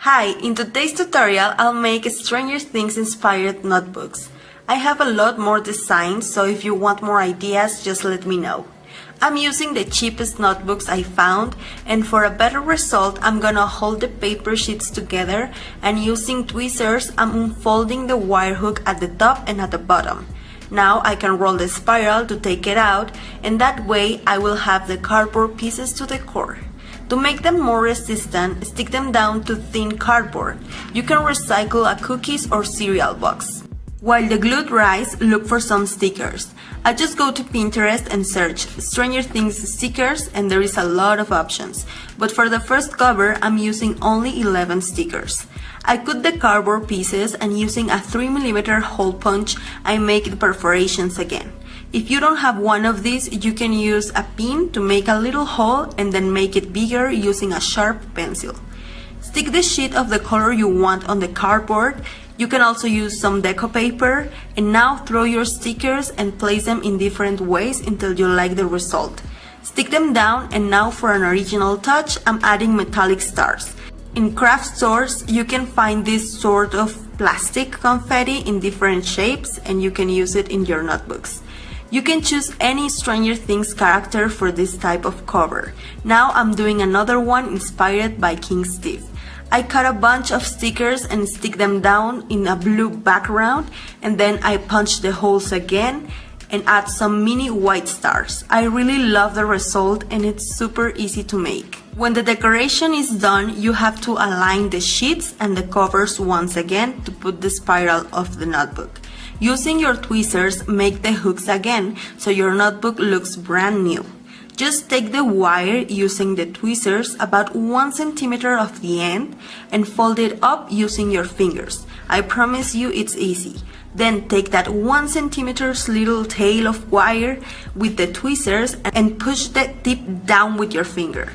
Hi, in today's tutorial I'll make Stranger Things inspired notebooks. I have a lot more designs, so if you want more ideas, just let me know. I'm using the cheapest notebooks I found, and for a better result I'm gonna hold the paper sheets together, and using tweezers I'm unfolding the wire hook at the top and at the bottom. Now I can roll the spiral to take it out, and that way I will have the cardboard pieces to the core. To make them more resistant, stick them down to thin cardboard. You can recycle a cookies or cereal box. While the glue dries, look for some stickers. I just go to Pinterest and search Stranger Things stickers, and there is a lot of options. But for the first cover, I'm using only 11 stickers. I cut the cardboard pieces, and using a 3mm hole punch, I make the perforations again. If you don't have one of these, you can use a pin to make a little hole and then make it bigger using a sharp pencil. Stick the sheet of the color you want on the cardboard. You can also use some deco paper, and now throw your stickers and place them in different ways until you like the result. Stick them down, and now for an original touch, I'm adding metallic stars. In craft stores, you can find this sort of plastic confetti in different shapes, and you can use it in your notebooks. You can choose any Stranger Things character for this type of cover. Now I'm doing another one inspired by King Steve. I cut a bunch of stickers and stick them down in a blue background, and then I punch the holes again and add some mini white stars. I really love the result, and it's super easy to make. When the decoration is done, you have to align the sheets and the covers once again to put the spiral of the notebook. Using your tweezers, make the hooks again so your notebook looks brand new. Just take the wire using the tweezers about 1 cm off the end and fold it up using your fingers. I promise you it's easy. Then take that 1 cm little tail of wire with the tweezers and push the tip down with your finger.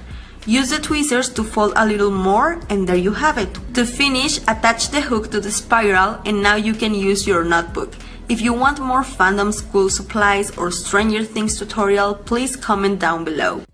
Use the tweezers to fold a little more, and there you have it. To finish, attach the hook to the spiral, and now you can use your notebook. If you want more fandom school supplies or Stranger Things tutorial, please comment down below.